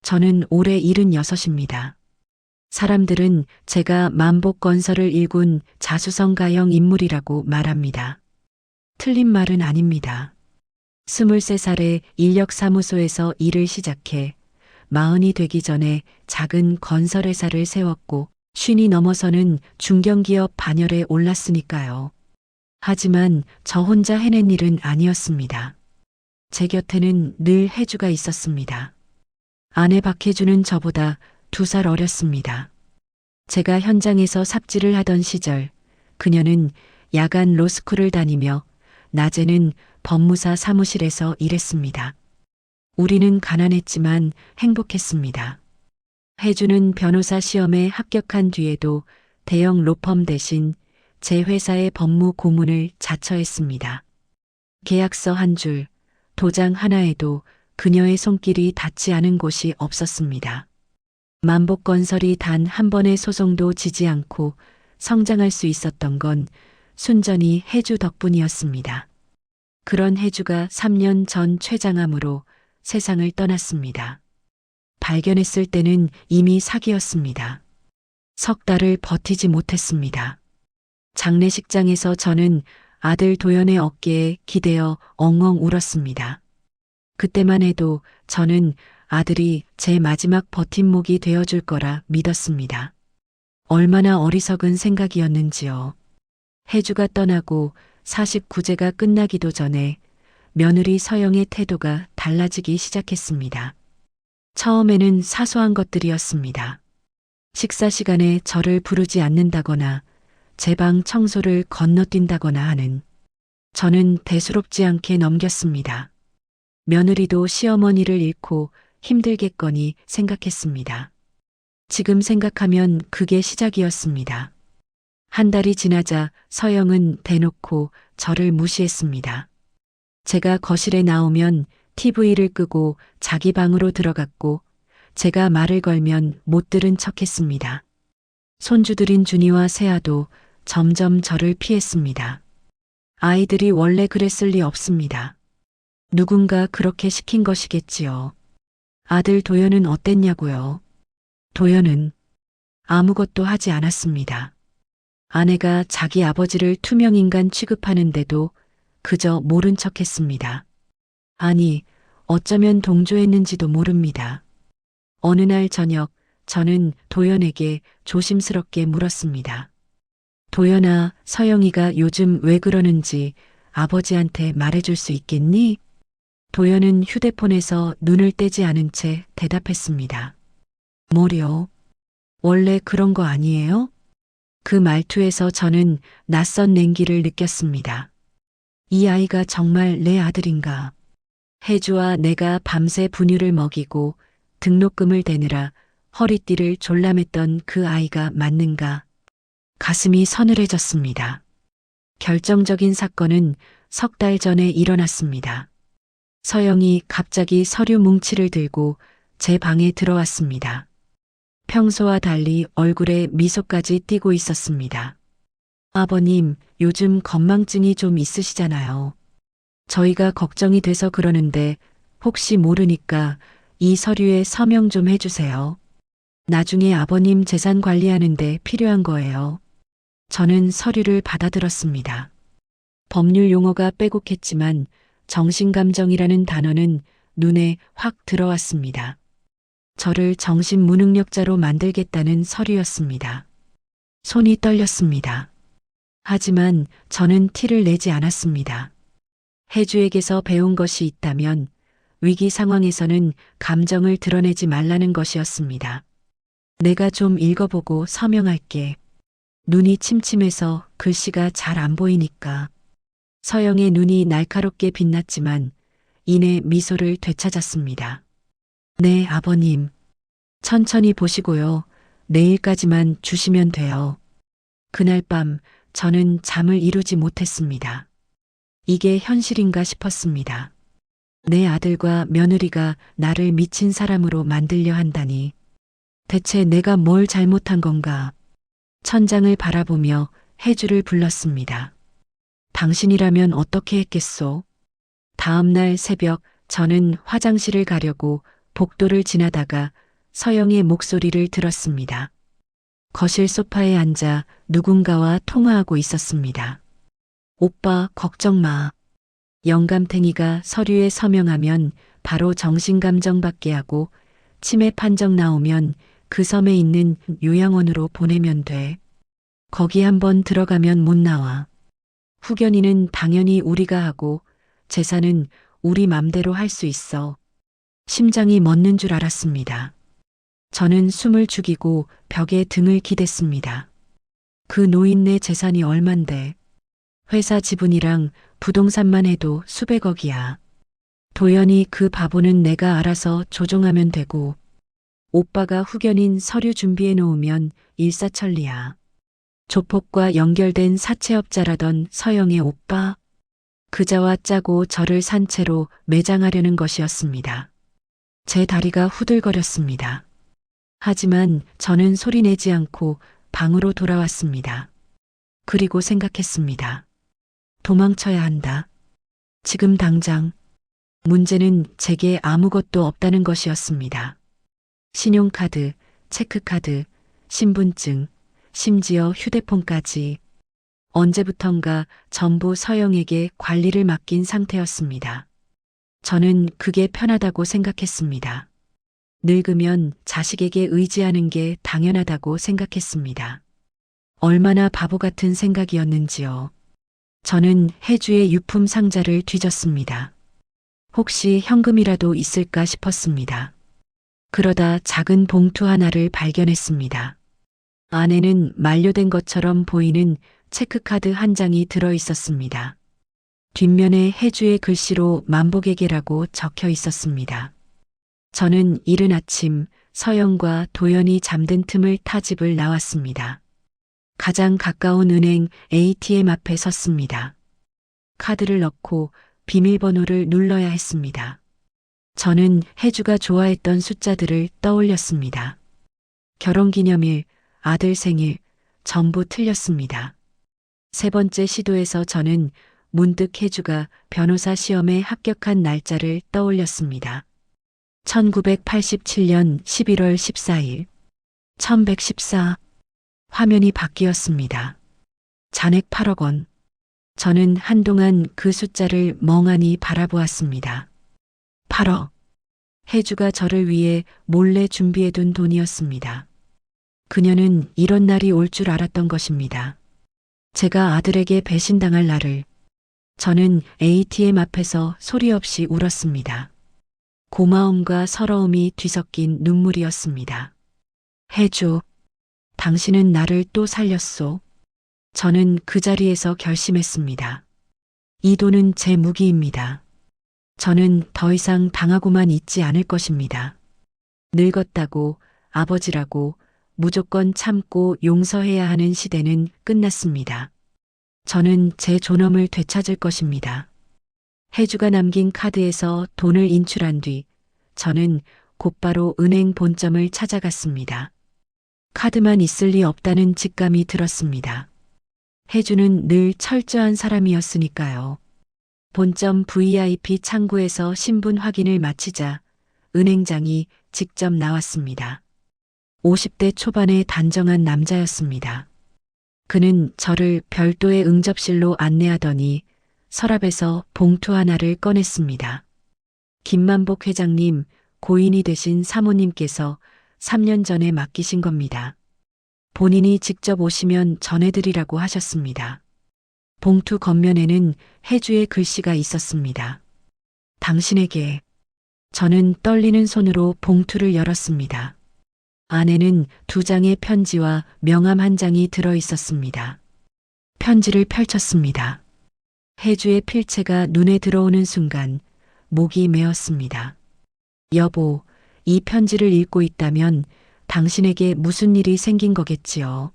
저는 올해 76입니다. 사람들은 제가 만복건설을 일군 자수성가형 인물이라고 말합니다. 틀린 말은 아닙니다. 23살에 인력사무소에서 일을 시작해 40이 되기 전에 작은 건설회사를 세웠고 50이 넘어서는 중견기업 반열에 올랐으니까요. 하지만 저 혼자 해낸 일은 아니었습니다. 제 곁에는 늘 혜주가 있었습니다. 아내 박혜주는 저보다 2살 어렸습니다. 제가 현장에서 삽질을 하던 시절 그녀는 야간 로스쿨을 다니며 낮에는 법무사 사무실에서 일했습니다. 우리는 가난했지만 행복했습니다. 혜주는 변호사 시험에 합격한 뒤에도 대형 로펌 대신 제 회사의 법무 고문을 자처했습니다. 계약서 한 줄, 도장 하나에도 그녀의 손길이 닿지 않은 곳이 없었습니다. 만복건설이 단 한 번의 소송도 지지 않고 성장할 수 있었던 건 순전히 혜주 덕분이었습니다. 그런 혜주가 3년 전 췌장암으로 세상을 떠났습니다. 발견했을 때는 이미 사기였습니다. 석 달을 버티지 못했습니다. 장례식장에서 저는 아들 도연의 어깨에 기대어 엉엉 울었습니다. 그때만 해도 저는 아들이 제 마지막 버팀목이 되어줄 거라 믿었습니다. 얼마나 어리석은 생각이었는지요. 혜주가 떠나고 49제가 끝나기도 전에 며느리 서영의 태도가 달라지기 시작했습니다. 처음에는 사소한 것들이었습니다. 식사 시간에 저를 부르지 않는다거나 제 방 청소를 건너뛴다거나 하는. 저는 대수롭지 않게 넘겼습니다. 며느리도 시어머니를 잃고 힘들겠거니 생각했습니다. 지금 생각하면 그게 시작이었습니다. 한 달이 지나자 서영은 대놓고 저를 무시했습니다. 제가 거실에 나오면 TV를 끄고 자기 방으로 들어갔고 제가 말을 걸면 못 들은 척했습니다. 손주들인 준이와 세아도 점점 저를 피했습니다. 아이들이 원래 그랬을 리 없습니다. 누군가 그렇게 시킨 것이겠지요. 아들 도연은 어땠냐고요? 도연은 아무것도 하지 않았습니다. 아내가 자기 아버지를 투명인간 취급하는데도 그저 모른 척했습니다. 아니, 어쩌면 동조했는지도 모릅니다. 어느 날 저녁 저는 도연에게 조심스럽게 물었습니다. 도연아, 서영이가 요즘 왜 그러는지 아버지한테 말해줄 수 있겠니? 도연은 휴대폰에서 눈을 떼지 않은 채 대답했습니다. 뭐려? 원래 그런 거 아니에요? 그 말투에서 저는 낯선 냉기를 느꼈습니다. 이 아이가 정말 내 아들인가? 혜주와 내가 밤새 분유를 먹이고 등록금을 대느라 허리띠를 졸라맸던 그 아이가 맞는가? 가슴이 서늘해졌습니다. 결정적인 사건은 석 달 전에 일어났습니다. 서영이 갑자기 서류 뭉치를 들고 제 방에 들어왔습니다. 평소와 달리 얼굴에 미소까지 띄고 있었습니다. 아버님, 요즘 건망증이 좀 있으시잖아요. 저희가 걱정이 돼서 그러는데 혹시 모르니까 이 서류에 서명 좀 해주세요. 나중에 아버님 재산 관리하는데 필요한 거예요. 저는 서류를 받아들었습니다. 법률 용어가 빼곡했지만 정신감정이라는 단어는 눈에 확 들어왔습니다. 저를 정신무능력자로 만들겠다는 서류였습니다. 손이 떨렸습니다. 하지만 저는 티를 내지 않았습니다. 혜주에게서 배운 것이 있다면 위기 상황에서는 감정을 드러내지 말라는 것이었습니다. 내가 좀 읽어보고 서명할게. 눈이 침침해서 글씨가 잘 안 보이니까. 서영의 눈이 날카롭게 빛났지만 이내 미소를 되찾았습니다. 네, 아버님. 천천히 보시고요. 내일까지만 주시면 돼요. 그날 밤 저는 잠을 이루지 못했습니다. 이게 현실인가 싶었습니다. 내 아들과 며느리가 나를 미친 사람으로 만들려 한다니. 대체 내가 뭘 잘못한 건가? 천장을 바라보며 혜주를 불렀습니다. 당신이라면 어떻게 했겠소? 다음 날 새벽 저는 화장실을 가려고 복도를 지나다가 서영의 목소리를 들었습니다. 거실 소파에 앉아 누군가와 통화하고 있었습니다. 오빠, 걱정 마. 영감탱이가 서류에 서명하면 바로 정신감정 받게 하고 치매 판정 나오면 그 섬에 있는 요양원으로 보내면 돼. 거기 한번 들어가면 못 나와. 후견인은 당연히 우리가 하고 재산은 우리 맘대로 할 수 있어. 심장이 멎는 줄 알았습니다. 저는 숨을 죽이고 벽에 등을 기댔습니다. 그 노인네 재산이 얼만데. 회사 지분이랑 부동산만 해도 수백억이야. 도연이 그 바보는 내가 알아서 조종하면 되고 오빠가 후견인 서류 준비해 놓으면 일사천리야. 조폭과 연결된 사채업자라던 서영의 오빠. 그자와 짜고 저를 산채로 매장하려는 것이었습니다. 제 다리가 후들거렸습니다. 하지만 저는 소리내지 않고 방으로 돌아왔습니다. 그리고 생각했습니다. 도망쳐야 한다. 지금 당장. 문제는 제게 아무것도 없다는 것이었습니다. 신용카드, 체크카드, 신분증, 심지어 휴대폰까지 언제부턴가 전부 서영에게 관리를 맡긴 상태였습니다. 저는 그게 편하다고 생각했습니다. 늙으면 자식에게 의지하는 게 당연하다고 생각했습니다. 얼마나 바보 같은 생각이었는지요. 저는 혜주의 유품 상자를 뒤졌습니다. 혹시 현금이라도 있을까 싶었습니다. 그러다 작은 봉투 하나를 발견했습니다. 안에는 만료된 것처럼 보이는 체크카드 한 장이 들어 있었습니다. 뒷면에 혜주의 글씨로 만복에게라고 적혀 있었습니다. 저는 이른 아침 서영과 도연이 잠든 틈을 타 집을 나왔습니다. 가장 가까운 은행 ATM 앞에 섰습니다. 카드를 넣고 비밀번호를 눌러야 했습니다. 저는 혜주가 좋아했던 숫자들을 떠올렸습니다. 결혼기념일, 아들 생일, 전부 틀렸습니다. 세 번째 시도에서 저는 문득 혜주가 변호사 시험에 합격한 날짜를 떠올렸습니다. 1987년 11월 14일, 1114. 화면이 바뀌었습니다. 잔액 8억 원. 저는 한동안 그 숫자를 멍하니 바라보았습니다. 8억. 혜주가 저를 위해 몰래 준비해둔 돈이었습니다. 그녀는 이런 날이 올 줄 알았던 것입니다. 제가 아들에게 배신당할 날을. 저는 ATM 앞에서 소리 없이 울었습니다. 고마움과 서러움이 뒤섞인 눈물이었습니다. 혜주, 당신은 나를 또 살렸소. 저는 그 자리에서 결심했습니다. 이 돈은 제 무기입니다. 저는 더 이상 당하고만 있지 않을 것입니다. 늙었다고, 아버지라고 무조건 참고 용서해야 하는 시대는 끝났습니다. 저는 제 존엄을 되찾을 것입니다. 혜주가 남긴 카드에서 돈을 인출한 뒤 저는 곧바로 은행 본점을 찾아갔습니다. 카드만 있을 리 없다는 직감이 들었습니다. 혜주는 늘 철저한 사람이었으니까요. 본점 VIP 창구에서 신분 확인을 마치자 은행장이 직접 나왔습니다. 50대 초반의 단정한 남자였습니다. 그는 저를 별도의 응접실로 안내하더니 서랍에서 봉투 하나를 꺼냈습니다. 김만복 회장님, 고인이 되신 사모님께서 3년 전에 맡기신 겁니다. 본인이 직접 오시면 전해드리라고 하셨습니다. 봉투 겉면에는 혜주의 글씨가 있었습니다. 당신에게. 저는 떨리는 손으로 봉투를 열었습니다. 안에는 2장의 편지와 명함 1장이 들어 있었습니다. 편지를 펼쳤습니다. 혜주의 필체가 눈에 들어오는 순간 목이 메었습니다. 여보, 이 편지를 읽고 있다면 당신에게 무슨 일이 생긴 거겠지요.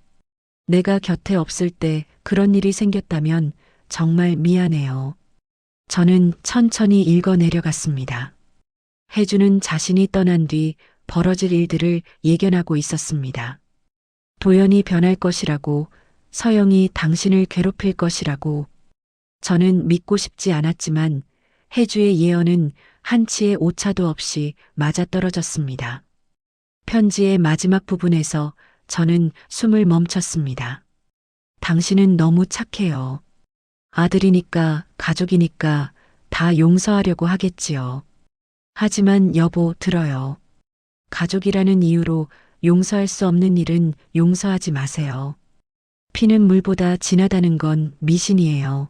내가 곁에 없을 때 그런 일이 생겼다면 정말 미안해요. 저는 천천히 읽어 내려갔습니다. 혜주는 자신이 떠난 뒤 벌어질 일들을 예견하고 있었습니다. 도연이 변할 것이라고, 서영이 당신을 괴롭힐 것이라고. 저는 믿고 싶지 않았지만 해주의 예언은 한치의 오차도 없이 맞아떨어졌습니다. 편지의 마지막 부분에서 저는 숨을 멈췄습니다. 당신은 너무 착해요. 아들이니까, 가족이니까 다 용서하려고 하겠지요. 하지만 여보, 들어요. 가족이라는 이유로 용서할 수 없는 일은 용서하지 마세요. 피는 물보다 진하다는 건 미신이에요.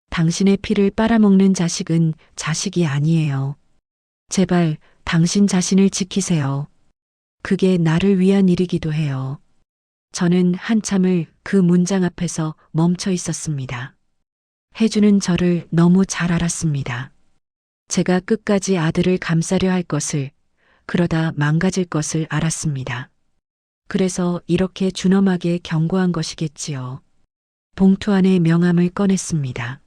당신의 피를 빨아먹는 자식은 자식이 아니에요. 제발 당신 자신을 지키세요. 그게 나를 위한 일이기도 해요. 저는 한참을 그 문장 앞에서 멈춰 있었습니다. 해주는 저를 너무 잘 알았습니다. 제가 끝까지 아들을 감싸려 할 것을, 그러다 망가질 것을 알았습니다. 그래서 이렇게 준엄하게 경고한 것이겠지요. 봉투 안에 명함을 꺼냈습니다.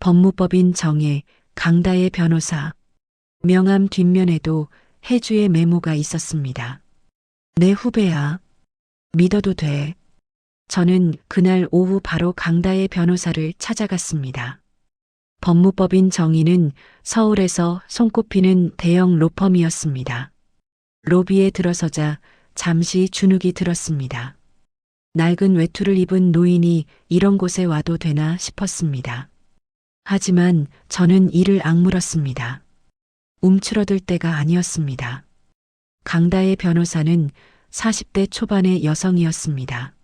법무법인 정혜, 강다의 변호사. 명함 뒷면에도 해주의 메모가 있었습니다. 내 후배야. 믿어도 돼. 저는 그날 오후 바로 강다의 변호사를 찾아갔습니다. 법무법인 정의는 서울에서 손꼽히는 대형 로펌이었습니다. 로비에 들어서자 잠시 주눅이 들었습니다. 낡은 외투를 입은 노인이 이런 곳에 와도 되나 싶었습니다. 하지만 저는 이를 악물었습니다. 움츠러들 때가 아니었습니다. 강다의 변호사는 40대 초반의 여성이었습니다.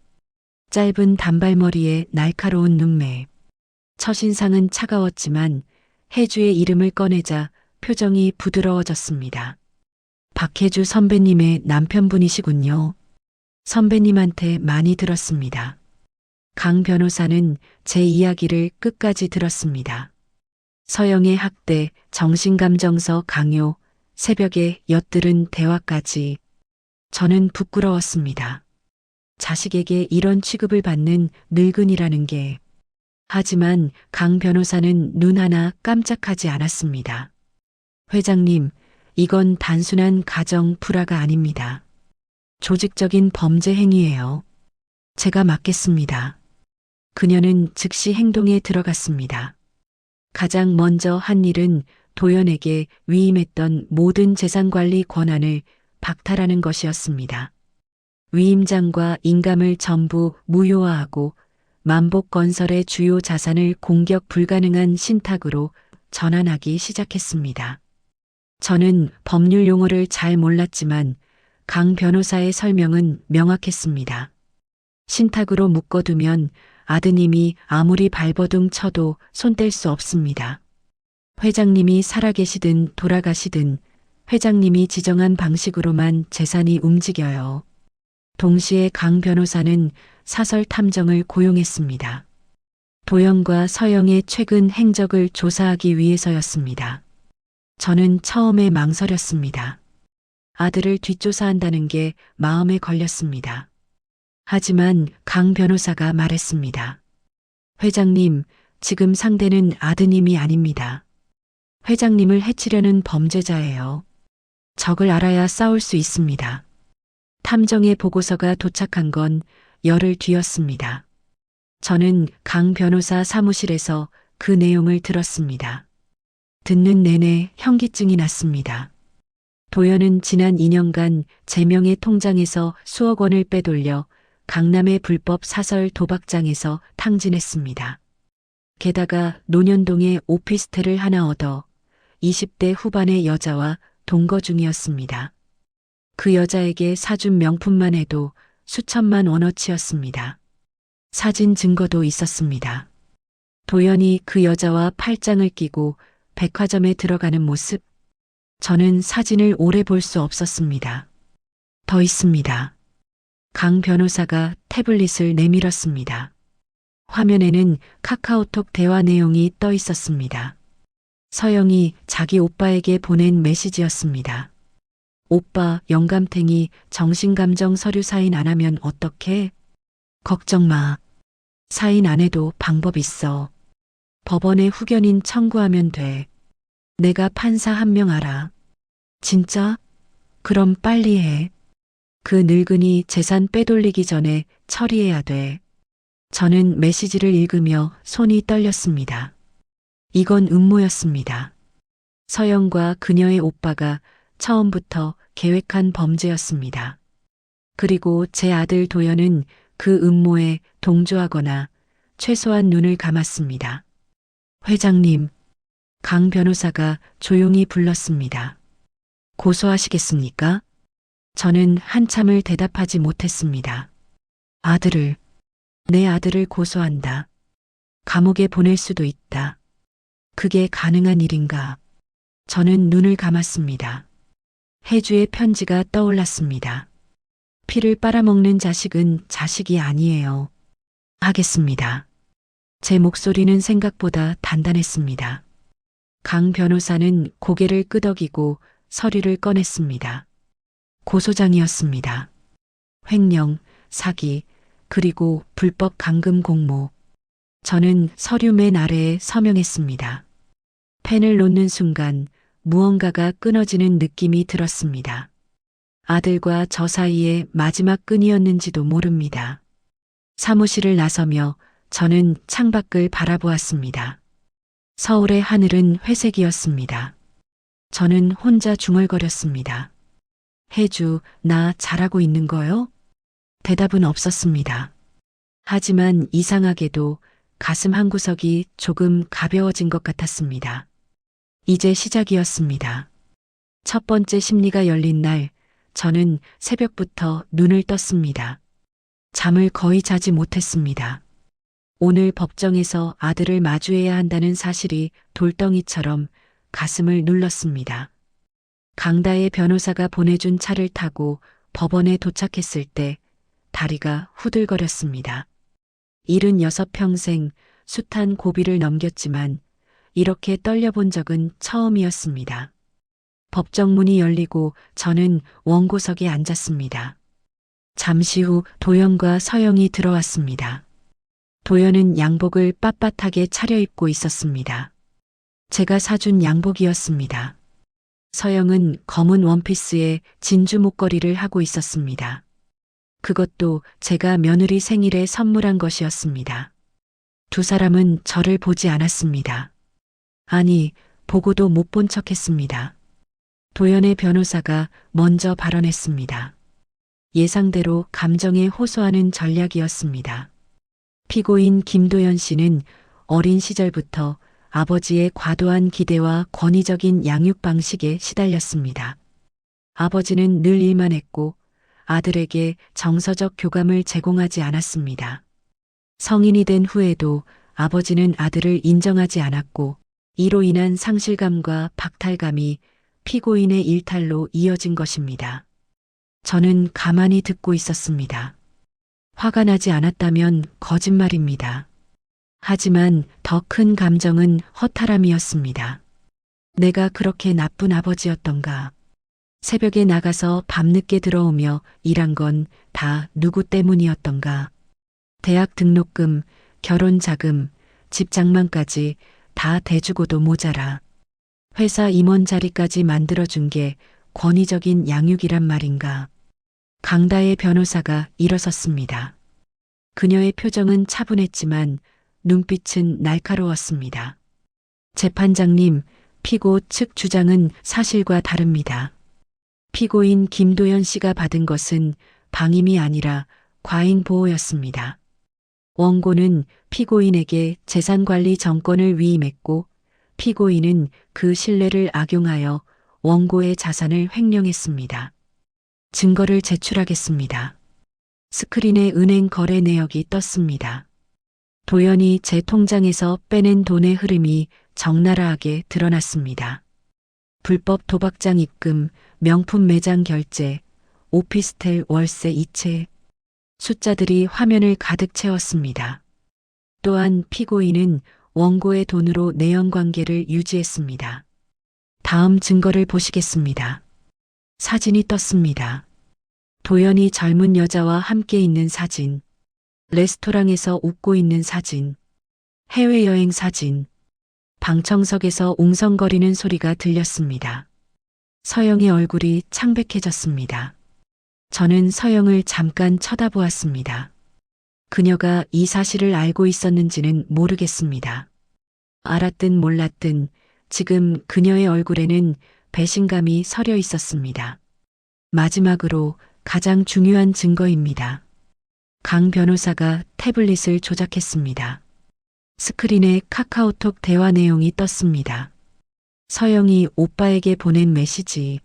짧은 단발머리에 날카로운 눈매. 첫인상은 차가웠지만 해주의 이름을 꺼내자 표정이 부드러워졌습니다. 박해주 선배님의 남편분이시군요. 선배님한테 많이 들었습니다. 강 변호사는 제 이야기를 끝까지 들었습니다. 서영의 학대, 정신감정서 강요, 새벽에 엿들은 대화까지. 저는 부끄러웠습니다. 자식에게 이런 취급을 받는 늙은이라는 게. 하지만 강 변호사는 눈 하나 깜짝하지 않았습니다. 회장님, 이건 단순한 가정 불화가 아닙니다. 조직적인 범죄 행위예요. 제가 맡겠습니다. 그녀는 즉시 행동에 들어갔습니다. 가장 먼저 한 일은 도연에게 위임했던 모든 재산관리 권한을 박탈하는 것이었습니다. 위임장과 인감을 전부 무효화하고 만복건설의 주요 자산을 공격 불가능한 신탁으로 전환하기 시작했습니다. 저는 법률 용어를 잘 몰랐지만 강 변호사의 설명은 명확했습니다. 신탁으로 묶어두면 아드님이 아무리 발버둥 쳐도 손뗄 수 없습니다. 회장님이 살아계시든 돌아가시든 회장님이 지정한 방식으로만 재산이 움직여요. 동시에 강 변호사는 사설 탐정을 고용했습니다. 도영과 서영의 최근 행적을 조사하기 위해서였습니다. 저는 처음에 망설였습니다. 아들을 뒷조사한다는 게 마음에 걸렸습니다. 하지만 강 변호사가 말했습니다. 회장님, 지금 상대는 아드님이 아닙니다. 회장님을 해치려는 범죄자예요. 적을 알아야 싸울 수 있습니다. 탐정의 보고서가 도착한 건 열흘 뒤였습니다. 저는 강 변호사 사무실에서 그 내용을 들었습니다. 듣는 내내 현기증이 났습니다. 도연은 지난 2년간 제명의 통장에서 수억 원을 빼돌려 강남의 불법 사설 도박장에서 탕진했습니다. 게다가 논현동에 오피스텔을 하나 얻어 20대 후반의 여자와 동거 중이었습니다. 그 여자에게 사준 명품만 해도 수천만 원어치였습니다. 사진 증거도 있었습니다. 도연이 그 여자와 팔짱을 끼고 백화점에 들어가는 모습. 저는 사진을 오래 볼 수 없었습니다. 더 있습니다. 강 변호사가 태블릿을 내밀었습니다. 화면에는 카카오톡 대화 내용이 떠 있었습니다. 서영이 자기 오빠에게 보낸 메시지였습니다. 오빠, 영감탱이 정신감정 서류 사인 안 하면 어떡해? 걱정 마. 사인 안 해도 방법 있어. 법원에 후견인 청구하면 돼. 내가 판사 한 명 알아. 진짜? 그럼 빨리 해. 그 늙은이 재산 빼돌리기 전에 처리해야 돼. 저는 메시지를 읽으며 손이 떨렸습니다. 이건 음모였습니다. 서영과 그녀의 오빠가 처음부터 계획한 범죄였습니다. 그리고 제 아들 도연은 그 음모에 동조하거나 최소한 눈을 감았습니다. 회장님, 강 변호사가 조용히 불렀습니다. 고소하시겠습니까? 저는 한참을 대답하지 못했습니다. 아들을, 내 아들을 고소한다. 감옥에 보낼 수도 있다. 그게 가능한 일인가? 저는 눈을 감았습니다. 혜주의 편지가 떠올랐습니다. 피를 빨아먹는 자식은 자식이 아니에요. 하겠습니다. 제 목소리는 생각보다 단단했습니다. 강 변호사는 고개를 끄덕이고 서류를 꺼냈습니다. 고소장이었습니다. 횡령, 사기, 그리고 불법 감금 공모. 저는 서류 맨 아래에 서명했습니다. 펜을 놓는 순간 무언가가 끊어지는 느낌이 들었습니다. 아들과 저 사이의 마지막 끈이었는지도 모릅니다. 사무실을 나서며 저는 창밖을 바라보았습니다. 서울의 하늘은 회색이었습니다. 저는 혼자 중얼거렸습니다. 혜주, 나 잘하고 있는 거요? 대답은 없었습니다. 하지만 이상하게도 가슴 한구석이 조금 가벼워진 것 같았습니다. 이제 시작이었습니다. 첫 번째 심리가 열린 날, 저는 새벽부터 눈을 떴습니다. 잠을 거의 자지 못했습니다. 오늘 법정에서 아들을 마주해야 한다는 사실이 돌덩이처럼 가슴을 눌렀습니다. 강다의 변호사가 보내준 차를 타고 법원에 도착했을 때 다리가 후들거렸습니다. 76평생 숱한 고비를 넘겼지만 이렇게 떨려본 적은 처음이었습니다. 법정 문이 열리고 저는 원고석에 앉았습니다. 잠시 후 도연과 서영이 들어왔습니다. 도연은 양복을 빳빳하게 차려입고 있었습니다. 제가 사준 양복이었습니다. 서영은 검은 원피스에 진주 목걸이를 하고 있었습니다. 그것도 제가 며느리 생일에 선물한 것이었습니다. 두 사람은 저를 보지 않았습니다. 아니, 보고도 못 본 척했습니다. 도연의 변호사가 먼저 발언했습니다. 예상대로 감정에 호소하는 전략이었습니다. 피고인 김도연 씨는 어린 시절부터 아버지의 과도한 기대와 권위적인 양육 방식에 시달렸습니다. 아버지는 늘 일만 했고 아들에게 정서적 교감을 제공하지 않았습니다. 성인이 된 후에도 아버지는 아들을 인정하지 않았고 이로 인한 상실감과 박탈감이 피고인의 일탈로 이어진 것입니다. 저는 가만히 듣고 있었습니다. 화가 나지 않았다면 거짓말입니다. 하지만 더 큰 감정은 허탈함이었습니다. 내가 그렇게 나쁜 아버지였던가. 새벽에 나가서 밤늦게 들어오며 일한 건 다 누구 때문이었던가. 대학 등록금, 결혼 자금, 집 장만까지 다 대주고도 모자라. 회사 임원 자리까지 만들어준 게 권위적인 양육이란 말인가. 강다의 변호사가 일어섰습니다. 그녀의 표정은 차분했지만 눈빛은 날카로웠습니다. 재판장님, 피고 측 주장은 사실과 다릅니다. 피고인 김도연 씨가 받은 것은 방임이 아니라 과잉 보호였습니다. 원고는 피고인에게 재산관리 정권을 위임했고 피고인은 그 신뢰를 악용하여 원고의 자산을 횡령했습니다. 증거를 제출하겠습니다. 스크린에 은행 거래 내역이 떴습니다. 도연이 제 통장에서 빼낸 돈의 흐름이 적나라하게 드러났습니다. 불법 도박장 입금, 명품 매장 결제, 오피스텔 월세 이체, 숫자들이 화면을 가득 채웠습니다. 또한 피고인은 원고의 돈으로 내연 관계를 유지했습니다. 다음 증거를 보시겠습니다. 사진이 떴습니다. 도연이 젊은 여자와 함께 있는 사진, 레스토랑에서 웃고 있는 사진, 해외여행 사진, 방청석에서 웅성거리는 소리가 들렸습니다. 서영의 얼굴이 창백해졌습니다. 저는 서영을 잠깐 쳐다보았습니다. 그녀가 이 사실을 알고 있었는지는 모르겠습니다. 알았든 몰랐든 지금 그녀의 얼굴에는 배신감이 서려 있었습니다. 마지막으로 가장 중요한 증거입니다. 강 변호사가 태블릿을 조작했습니다. 스크린에 카카오톡 대화 내용이 떴습니다. 서영이 오빠에게 보낸 메시지.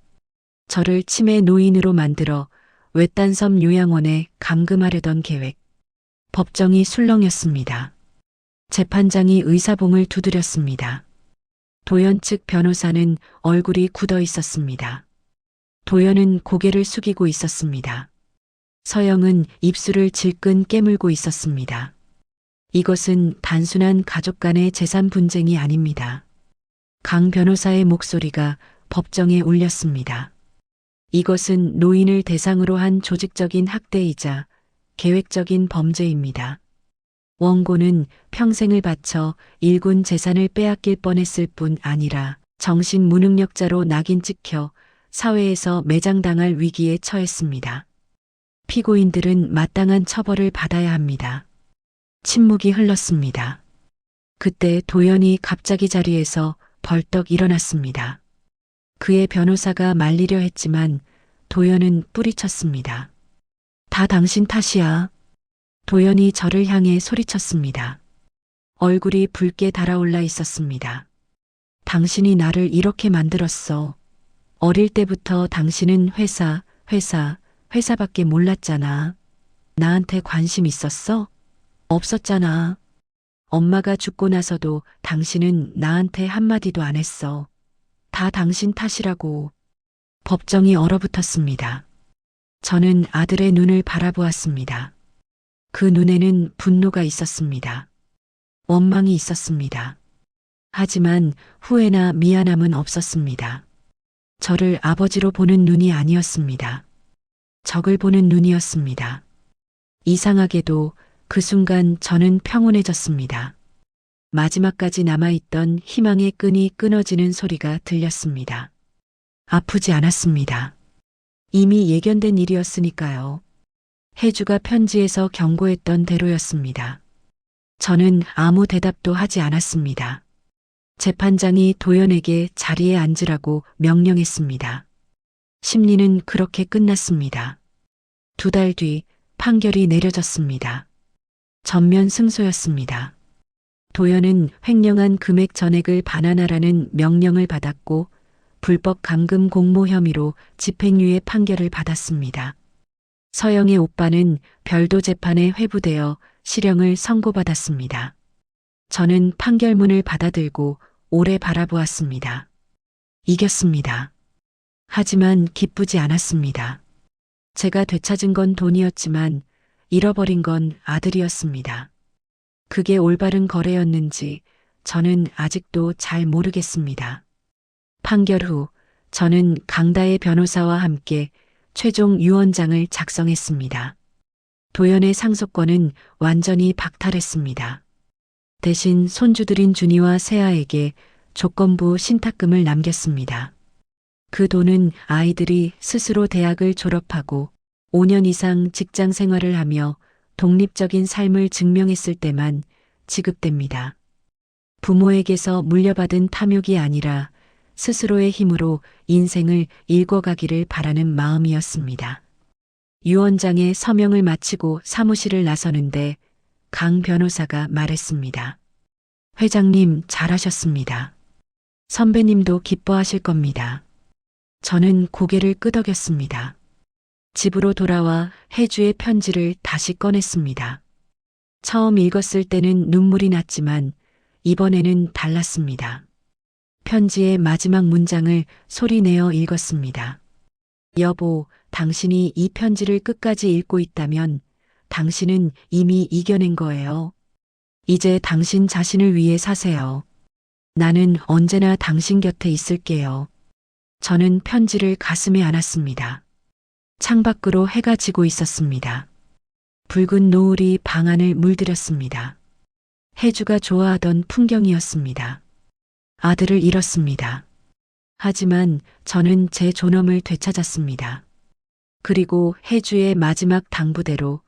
저를 치매 노인으로 만들어 외딴섬 요양원에 감금하려던 계획. 법정이 술렁였습니다. 재판장이 의사봉을 두드렸습니다. 도연 측 변호사는 얼굴이 굳어 있었습니다. 도연은 고개를 숙이고 있었습니다. 서영은 입술을 질끈 깨물고 있었습니다. 이것은 단순한 가족 간의 재산 분쟁이 아닙니다. 강 변호사의 목소리가 법정에 울렸습니다. 이것은 노인을 대상으로 한 조직적인 학대이자 계획적인 범죄입니다. 원고는 평생을 바쳐 일군 재산을 빼앗길 뻔했을 뿐 아니라 정신 무능력자로 낙인 찍혀 사회에서 매장당할 위기에 처했습니다. 피고인들은 마땅한 처벌을 받아야 합니다. 침묵이 흘렀습니다. 그때 도연이 갑자기 자리에서 벌떡 일어났습니다. 그의 변호사가 말리려 했지만 도연은 뿌리쳤습니다. 다 당신 탓이야. 도연이 저를 향해 소리쳤습니다. 얼굴이 붉게 달아올라 있었습니다. 당신이 나를 이렇게 만들었어. 어릴 때부터 당신은 회사밖에 몰랐잖아. 나한테 관심 있었어? 없었잖아. 엄마가 죽고 나서도 당신은 나한테 한마디도 안 했어. 다 당신 탓이라고. 법정이 얼어붙었습니다. 저는 아들의 눈을 바라보았습니다. 그 눈에는 분노가 있었습니다. 원망이 있었습니다. 하지만 후회나 미안함은 없었습니다. 저를 아버지로 보는 눈이 아니었습니다. 적을 보는 눈이었습니다. 이상하게도 그 순간 저는 평온해졌습니다. 마지막까지 남아있던 희망의 끈이 끊어지는 소리가 들렸습니다. 아프지 않았습니다. 이미 예견된 일이었으니까요. 혜주가 편지에서 경고했던 대로였습니다. 저는 아무 대답도 하지 않았습니다. 재판장이 도연에게 자리에 앉으라고 명령했습니다. 심리는 그렇게 끝났습니다. 2달 뒤 판결이 내려졌습니다. 전면 승소였습니다. 도연은 횡령한 금액 전액을 반환하라는 명령을 받았고 불법 감금 공모 혐의로 집행유예 판결을 받았습니다. 서영의 오빠는 별도 재판에 회부되어 실형을 선고받았습니다. 저는 판결문을 받아들고 오래 바라보았습니다. 이겼습니다. 하지만 기쁘지 않았습니다. 제가 되찾은 건 돈이었지만 잃어버린 건 아들이었습니다. 그게 올바른 거래였는지 저는 아직도 잘 모르겠습니다. 판결 후 저는 강다혜 변호사와 함께 최종 유언장을 작성했습니다. 도연의 상속권은 완전히 박탈했습니다. 대신 손주들인 준이와 세아에게 조건부 신탁금을 남겼습니다. 그 돈은 아이들이 스스로 대학을 졸업하고 5년 이상 직장 생활을 하며 독립적인 삶을 증명했을 때만 지급됩니다. 부모에게서 물려받은 탐욕이 아니라 스스로의 힘으로 인생을 읽어가기를 바라는 마음이었습니다. 유언장에 서명을 마치고 사무실을 나서는데 강 변호사가 말했습니다. 회장님 잘하셨습니다. 선배님도 기뻐하실 겁니다. 저는 고개를 끄덕였습니다. 집으로 돌아와 혜주의 편지를 다시 꺼냈습니다. 처음 읽었을 때는 눈물이 났지만 이번에는 달랐습니다. 편지의 마지막 문장을 소리내어 읽었습니다. 여보, 당신이 이 편지를 끝까지 읽고 있다면 당신은 이미 이겨낸 거예요. 이제 당신 자신을 위해 사세요. 나는 언제나 당신 곁에 있을게요. 저는 편지를 가슴에 안았습니다. 창밖으로 해가 지고 있었습니다. 붉은 노을이 방 안을 물들였습니다. 혜주가 좋아하던 풍경이었습니다. 아들을 잃었습니다. 하지만 저는 제 존엄을 되찾았습니다. 그리고 혜주의 마지막 당부대로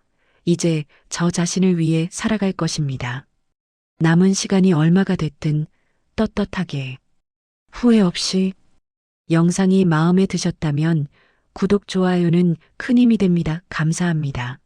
이제 저 자신을 위해 살아갈 것입니다. 남은 시간이 얼마가 됐든 떳떳하게. 후회 없이. 영상이 마음에 드셨다면 구독, 좋아요는 큰 힘이 됩니다. 감사합니다.